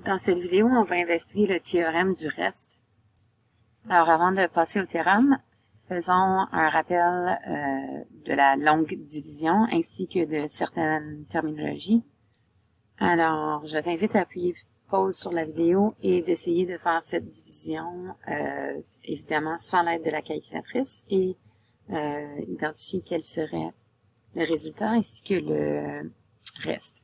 Dans cette vidéo, on va investiguer le théorème du reste. Alors, avant de passer au théorème, faisons un rappel de la longue division ainsi que de certaines terminologies. Alors, je t'invite à appuyer pause sur la vidéo et d'essayer de faire cette division, évidemment sans l'aide de la calculatrice, et identifier quel serait le résultat ainsi que le reste.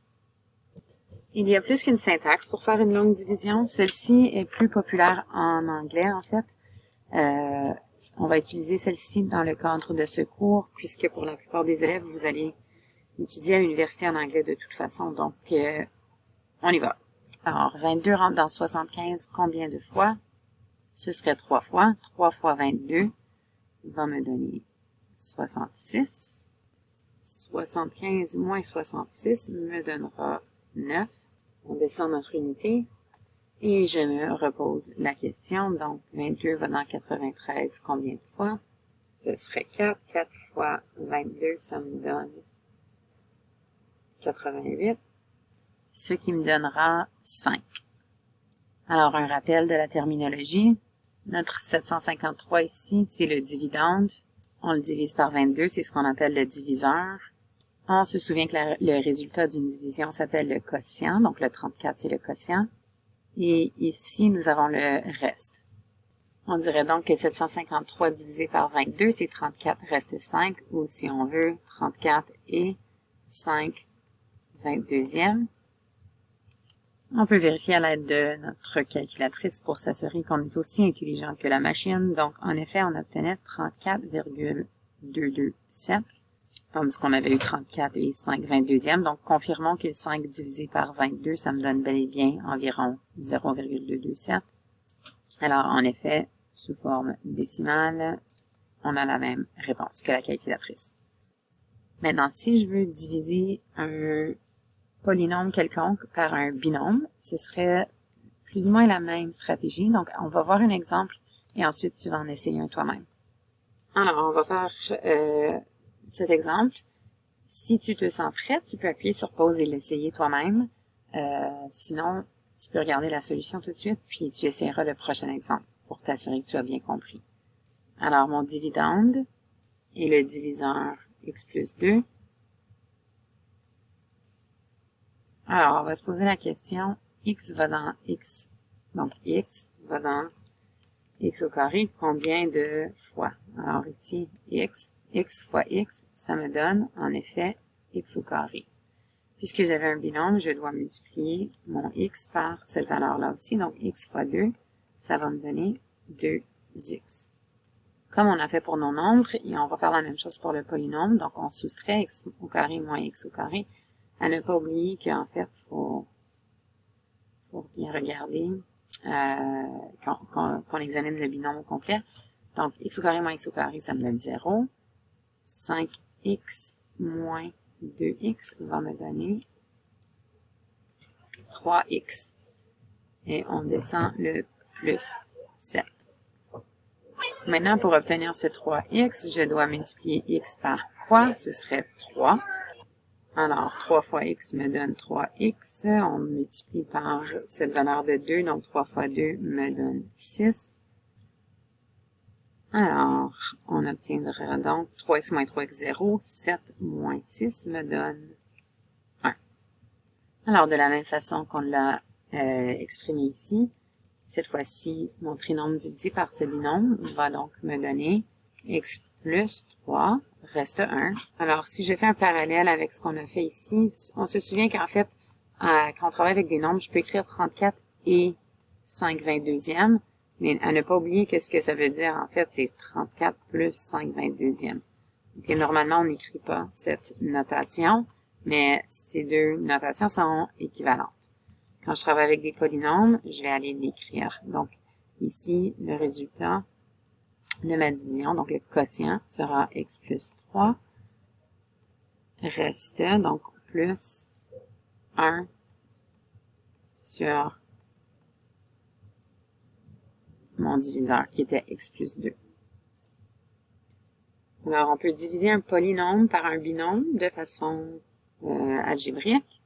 Il y a plus qu'une syntaxe pour faire une longue division. Celle-ci est plus populaire en anglais, en fait. On va utiliser celle-ci dans le cadre de ce cours, puisque pour la plupart des élèves, vous allez étudier à l'université en anglais de toute façon. Donc, on y va. Alors, 22 rentre dans 75 combien de fois? Ce serait 3 fois. 3 fois 22 va me donner 66. 75 moins 66 me donnera 9. On descend notre unité et je me repose la question. Donc, 22 va dans 93 combien de fois? Ce serait 4. 4 fois 22, ça me donne 88, ce qui me donnera 5. Alors, un rappel de la terminologie. Notre 753 ici, c'est le dividende. On le divise par 22, c'est ce qu'on appelle le diviseur. On se souvient que le résultat d'une division s'appelle le quotient, donc le 34, c'est le quotient. Et ici, nous avons le reste. On dirait donc que 753 divisé par 22, c'est 34 reste 5, ou si on veut, 34 et 5 22e. On peut vérifier à l'aide de notre calculatrice pour s'assurer qu'on est aussi intelligent que la machine. Donc, en effet, on obtenait 34,227. Tandis qu'on avait eu 34 et 5 22e. Donc, confirmons que 5 divisé par 22, ça me donne bel et bien environ 0,227. Alors, en effet, sous forme décimale, on a la même réponse que la calculatrice. Maintenant, si je veux diviser un polynôme quelconque par un binôme, ce serait plus ou moins la même stratégie. Donc, on va voir un exemple et ensuite, tu vas en essayer un toi-même. Alors, on va faire cet exemple. Si tu te sens prête, tu peux appuyer sur pause et l'essayer toi-même. Sinon, tu peux regarder la solution tout de suite, puis tu essaieras le prochain exemple pour t'assurer que tu as bien compris. Alors, mon dividende est le diviseur x plus 2. Alors, on va se poser la question, x va dans x, donc x va dans x au carré, combien de fois? Alors ici, x fois x, ça me donne, en effet, x au carré. Puisque j'avais un binôme, je dois multiplier mon x par cette valeur-là aussi, donc x fois 2, ça va me donner 2x. Comme on a fait pour nos nombres, et on va faire la même chose pour le polynôme, donc on soustrait x au carré moins x au carré. À ne pas oublier qu'en fait, faut bien regarder qu'on examine le binôme au complet. Donc, x au carré moins x au carré, ça me donne 0. 5x moins 2x va me donner 3x. Et on descend le plus 7. Maintenant, pour obtenir ce 3x, je dois multiplier x par quoi? Ce serait 3. Alors, 3 fois x me donne 3x. On multiplie par cette valeur de 2, donc 3 fois 2 me donne 6. Alors, on obtiendra donc 3x moins 3x, 0. 7 moins 6 me donne 1. Alors, de la même façon qu'on l'a exprimé ici, cette fois-ci, mon trinôme divisé par ce binôme va donc me donner x plus 3 reste 1. Alors, si je fais un parallèle avec ce qu'on a fait ici, on se souvient qu'en fait, quand on travaille avec des nombres, je peux écrire 34 et 5 22e, mais à ne pas oublier que ce que ça veut dire, en fait, c'est 34 plus 5 22e. Et normalement, on n'écrit pas cette notation, mais ces deux notations sont équivalentes. Quand je travaille avec des polynômes, je vais aller l'écrire. Donc, ici, le résultat de ma division, donc le quotient, sera x plus 3, reste, donc plus 1 sur mon diviseur, qui était x plus 2. Alors, on peut diviser un polynôme par un binôme de façon algébrique.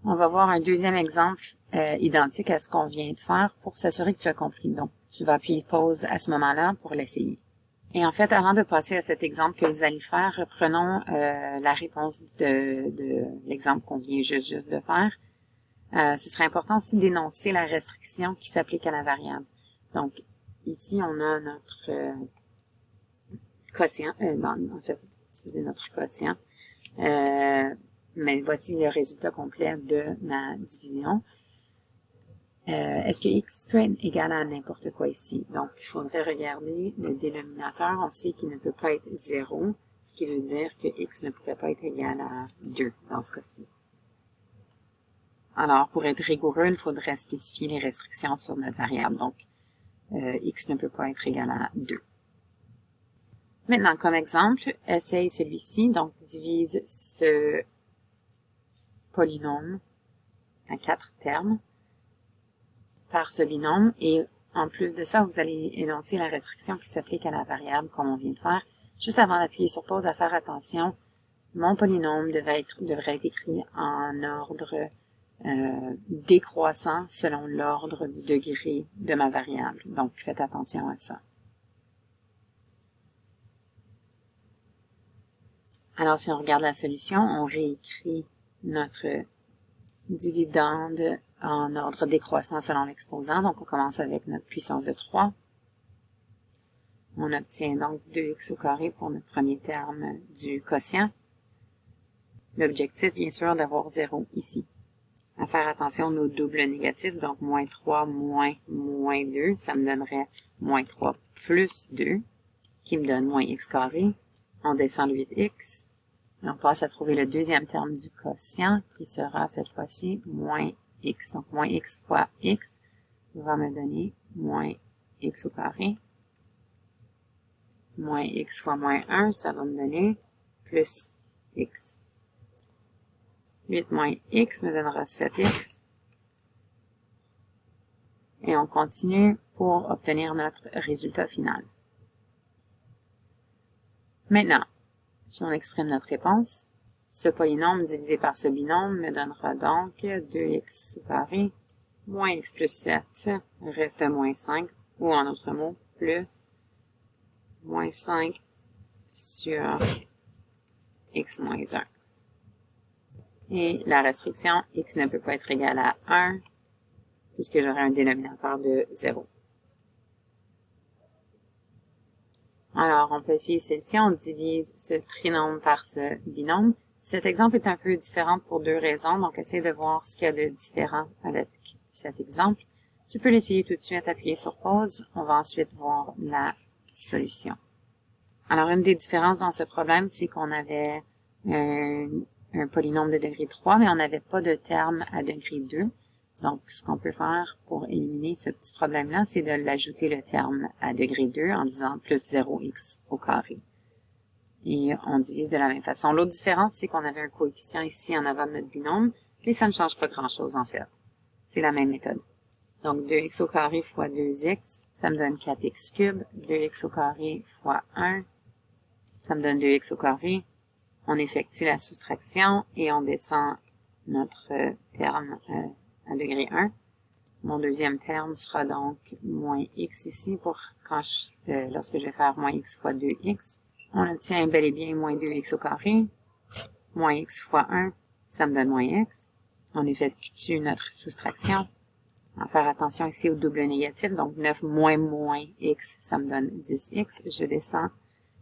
On va voir un deuxième exemple identique à ce qu'on vient de faire pour s'assurer que tu as compris. Donc, tu vas appuyer pause à ce moment-là pour l'essayer. Et en fait, avant de passer à cet exemple que vous allez faire, reprenons la réponse de l'exemple qu'on vient juste de faire. Ce serait important aussi d'énoncer la restriction qui s'applique à la variable. Donc, ici, on a notre quotient. En fait, c'est notre quotient. Mais voici le résultat complet de ma division. Est-ce que x peut être égal à n'importe quoi ici? Donc, il faudrait regarder le dénominateur. On sait qu'il ne peut pas être 0, ce qui veut dire que x ne pourrait pas être égal à 2 dans ce cas-ci. Alors, pour être rigoureux, il faudrait spécifier les restrictions sur notre variable. Donc, x ne peut pas être égal à 2. Maintenant, comme exemple, essaye celui-ci. Donc, divise ce polynôme à 4 termes par ce binôme, et en plus de ça, vous allez énoncer la restriction qui s'applique à la variable, comme on vient de faire. Juste avant d'appuyer sur pause, à faire attention, mon polynôme devrait être écrit en ordre décroissant selon l'ordre du degré de ma variable. Donc, faites attention à ça. Alors, si on regarde la solution, on réécrit notre dividende en ordre décroissant selon l'exposant. Donc, on commence avec notre puissance de 3. On obtient donc 2x au carré pour notre premier terme du quotient. L'objectif, bien sûr, d'avoir 0 ici. À faire attention aux doubles négatifs, donc moins 3 moins 2, ça me donnerait moins 3 plus 2, qui me donne moins x carré. On descend le 8x. Et on passe à trouver le deuxième terme du quotient, qui sera cette fois-ci moins x. Donc, moins x fois x va me donner moins x au carré. Moins x fois moins 1, ça va me donner plus x. 8 moins x me donnera 7x. Et on continue pour obtenir notre résultat final. Maintenant, si on exprime notre réponse, ce polynôme divisé par ce binôme me donnera donc 2x au carré moins x plus 7 reste moins 5, ou en d'autres mots, plus moins 5 sur x moins 1. Et la restriction, x ne peut pas être égal à 1, puisque j'aurai un dénominateur de 0. Alors, on peut essayer celle-ci, on divise ce trinôme par ce binôme. Cet exemple est un peu différent pour deux raisons, donc essayez de voir ce qu'il y a de différent avec cet exemple. Tu peux l'essayer tout de suite, appuyer sur pause. On va ensuite voir la solution. Alors, une des différences dans ce problème, c'est qu'on avait un polynôme de degré 3, mais on n'avait pas de terme à degré 2. Donc, ce qu'on peut faire pour éliminer ce petit problème-là, c'est de l'ajouter le terme à degré 2 en disant plus 0x au carré. Et on divise de la même façon. L'autre différence, c'est qu'on avait un coefficient ici en avant de notre binôme, mais ça ne change pas grand-chose en fait. C'est la même méthode. Donc, 2x au carré fois 2x, ça me donne 4x cube. 2x au carré fois 1, ça me donne 2x au carré. On effectue la soustraction et on descend notre terme à degré 1. Mon deuxième terme sera donc moins x ici pour lorsque je vais faire moins x fois 2x. On obtient bel et bien moins 2x au carré. Moins x fois 1, ça me donne moins x. On effectue notre soustraction. On va faire attention ici au double négatif. Donc 9 moins x, ça me donne 10x. Je descends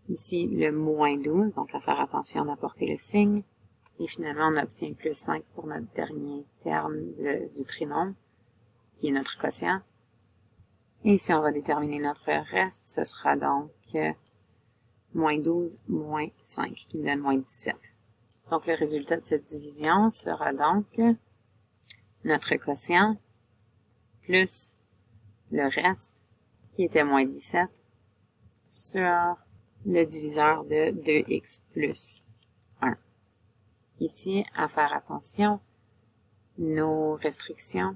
ici le moins 12. Donc à faire attention d'apporter le signe. Et finalement, on obtient plus 5 pour notre dernier terme du trinôme, qui est notre quotient. Et ici, on va déterminer notre reste. Ce sera donc moins 12 moins 5, qui me donne moins 17. Donc, le résultat de cette division sera donc notre quotient plus le reste, qui était moins 17, sur le diviseur de 2x plus 1. Ici, à faire attention, nos restrictions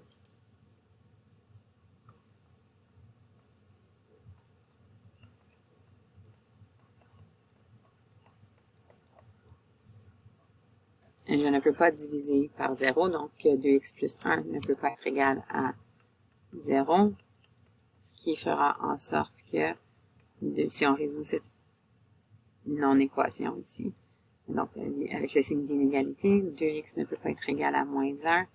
je ne peux pas diviser par 0, donc 2x plus 1 ne peut pas être égal à 0, ce qui fera en sorte que, si on résout cette non-équation ici, donc avec le signe d'inégalité, 2x ne peut pas être égal à moins 1,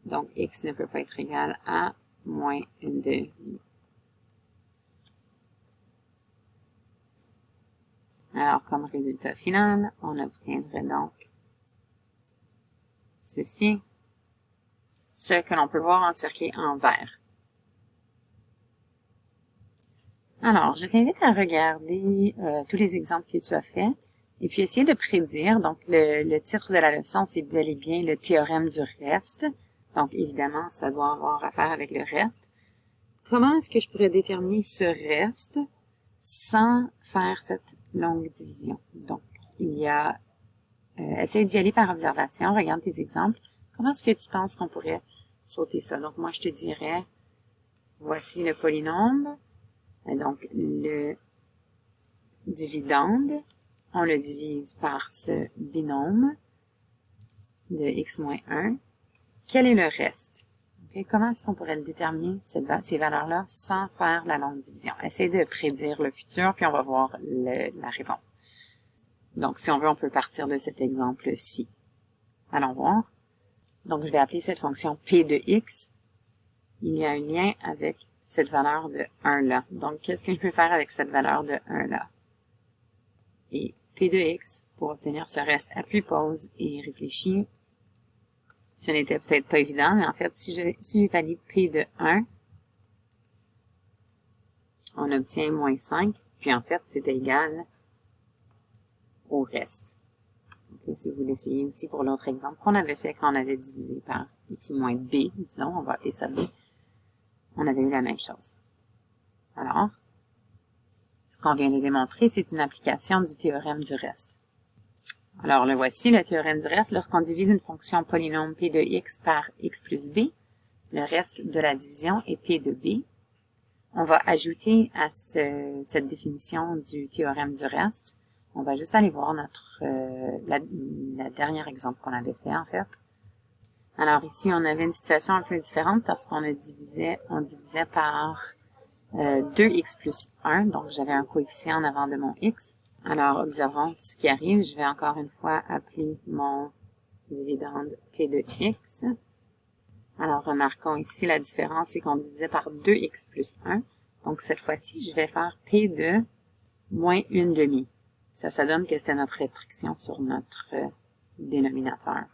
donc x ne peut pas être égal à moins 1/2. Alors, comme résultat final, on obtiendrait donc ceci, ce que l'on peut voir encerclé en vert. Alors, je t'invite à regarder tous les exemples que tu as faits et puis essayer de prédire. Donc, le titre de la leçon, c'est bel et bien le théorème du reste. Donc, évidemment, ça doit avoir affaire avec le reste. Comment est-ce que je pourrais déterminer ce reste sans faire cette longue division? Donc, il y a... essaye d'y aller par observation, regarde tes exemples. Comment est-ce que tu penses qu'on pourrait sauter ça? Donc, moi, je te dirais, voici le polynôme. Donc, le dividende, on le divise par ce binôme de x moins 1. Quel est le reste? Okay. Comment est-ce qu'on pourrait le déterminer, ces valeurs-là, sans faire la longue division? Essaye de prédire le futur, puis on va voir la réponse. Donc, si on veut, on peut partir de cet exemple-ci. Allons voir. Donc, je vais appeler cette fonction p de x. Il y a un lien avec cette valeur de 1 là. Donc, qu'est-ce que je peux faire avec cette valeur de 1 là? Et p de x, pour obtenir ce reste, appuie pause et réfléchis. Ce n'était peut-être pas évident, mais en fait, si j'évalue p de 1, on obtient moins 5, puis en fait, c'est égal au reste. Okay, si vous l'essayez aussi pour l'autre exemple qu'on avait fait quand on avait divisé par x moins b, disons, on va appeler ça b, on avait eu la même chose. Alors, ce qu'on vient de démontrer, c'est une application du théorème du reste. Alors, le voici, le théorème du reste. Lorsqu'on divise une fonction polynôme p de x par x plus b, le reste de la division est p de b. On va ajouter à cette définition du théorème du reste. On va juste aller voir la dernière exemple qu'on avait fait, en fait. Alors, ici, on avait une situation un peu différente parce qu'on divisait par 2x plus 1, donc j'avais un coefficient en avant de mon x. Alors, observons ce qui arrive. Je vais encore une fois appeler mon dividende p de x. Alors, remarquons ici la différence, c'est qu'on divisait par 2x plus 1. Donc, cette fois-ci, je vais faire p de moins 1/2. Ça donne que c'était notre restriction sur notre dénominateur.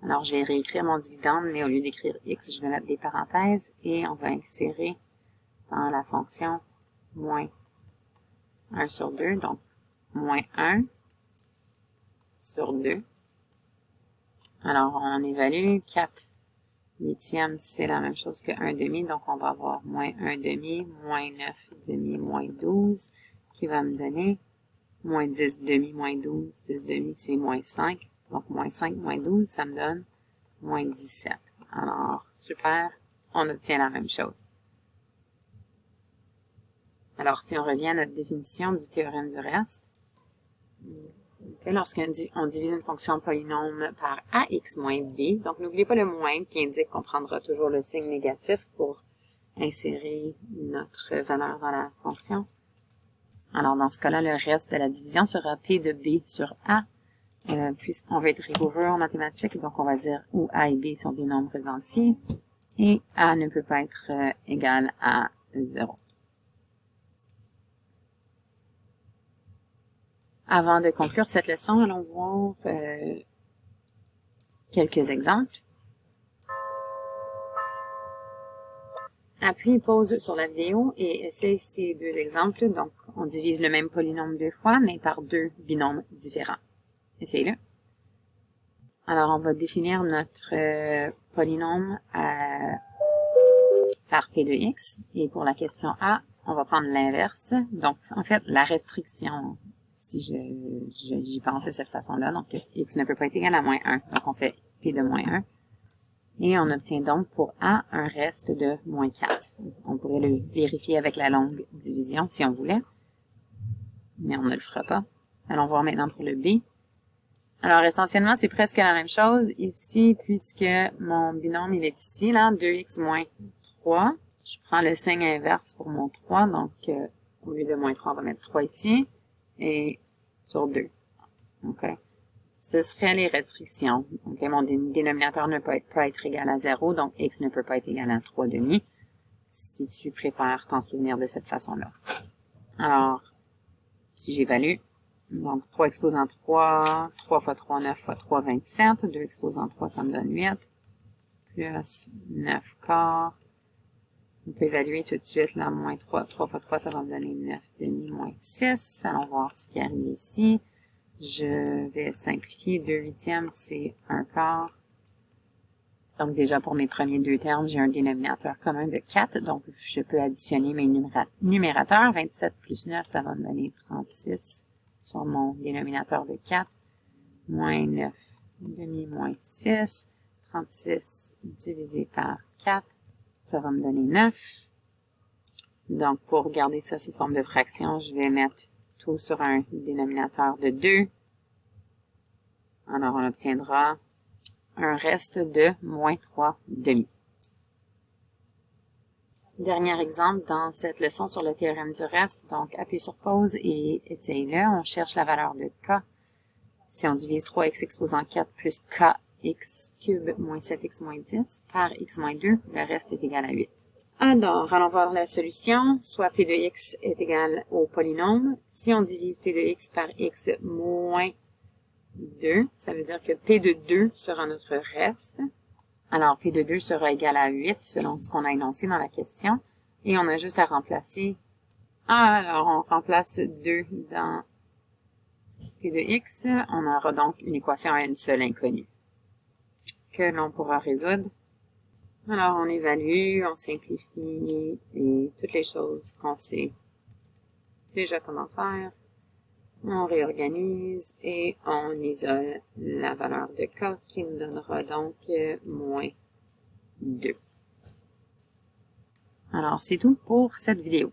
Alors, je vais réécrire mon dividende, mais au lieu d'écrire x, je vais mettre des parenthèses et on va insérer dans la fonction moins 1 sur 2, donc moins 1 sur 2. Alors, on évalue 4 huitièmes, c'est la même chose que 1/2, donc on va avoir moins 1/2, moins 9/2, moins 12, qui va me donner moins 10/2, moins 12, 10/2, c'est moins 5, donc moins 5, moins 12, ça me donne moins 17. Alors, super, on obtient la même chose. Alors, si on revient à notre définition du théorème du reste, lorsqu'on divise une fonction polynôme par ax moins b, donc n'oubliez pas le moins qui indique qu'on prendra toujours le signe négatif pour insérer notre valeur dans la fonction. Alors, dans ce cas-là, le reste de la division sera p de b sur a, puisqu'on veut être rigoureux en mathématiques, donc on va dire où a et b sont des nombres entiers, et a ne peut pas être égal à 0. Avant de conclure cette leçon, allons voir quelques exemples. Appuie pause sur la vidéo et essaye ces deux exemples. Donc, on divise le même polynôme 2 fois, mais par 2 binômes différents. Essayez-le. Alors, on va définir notre polynôme par p de x. Et pour la question A, on va prendre l'inverse. Donc, en fait, la restriction, si j'y pense de cette façon-là, donc x ne peut pas être égal à moins 1. Donc, on fait p de moins 1. Et on obtient donc pour A un reste de moins 4. On pourrait le vérifier avec la longue division si on voulait, mais on ne le fera pas. Allons voir maintenant pour le B. Alors, essentiellement, c'est presque la même chose ici, puisque mon binôme, il est ici, là, 2x moins 3. Je prends le signe inverse pour mon 3, donc au lieu de moins 3, on va mettre 3 ici, et sur 2. OK? Ce seraient les restrictions. OK? Mon dénominateur ne peut pas être égal à 0, donc x ne peut pas être égal à 3/2, si tu préfères t'en souvenir de cette façon-là. Alors, si j'évalue, donc 3 exposant 3, 3 fois 3, 9 fois 3, 27. 2 exposant 3, ça me donne 8. Plus 9 quarts. On peut évaluer tout de suite, là, moins 3. 3 fois 3, ça va me donner 9 demi moins 6. Allons voir ce qui arrive ici. Je vais simplifier. 2 huitièmes, c'est 1 quart. Donc, déjà, pour mes premiers deux termes, j'ai un dénominateur commun de 4. Donc, je peux additionner mes numérateurs. 27 plus 9, ça va me donner 36 sur mon dénominateur de 4. Moins 9 demi moins 6. 36 divisé par 4, ça va me donner 9. Donc, pour garder ça sous forme de fraction, je vais mettre tout sur un dénominateur de 2. Alors, on obtiendra un reste de moins 3 demi. Dernier exemple dans cette leçon sur le théorème du reste. Donc, appuie sur pause et essaye-le. On cherche la valeur de k. Si on divise 3x exposant 4 plus kx cube moins 7x moins 10 par x moins 2, le reste est égal à 8. Alors, allons voir la solution. Soit p de x est égal au polynôme. Si on divise p de x par x moins 2, ça veut dire que p de 2 sera notre reste. Alors, p de 2 sera égal à 8 selon ce qu'on a énoncé dans la question. Et on a juste à remplacer. Alors, on remplace 2 dans p de x. On aura donc une équation à une seule inconnue que l'on pourra résoudre. Alors, on évalue, on simplifie et toutes les choses qu'on sait déjà comment faire. On réorganise et on isole la valeur de k qui nous donnera donc moins 2. Alors, c'est tout pour cette vidéo.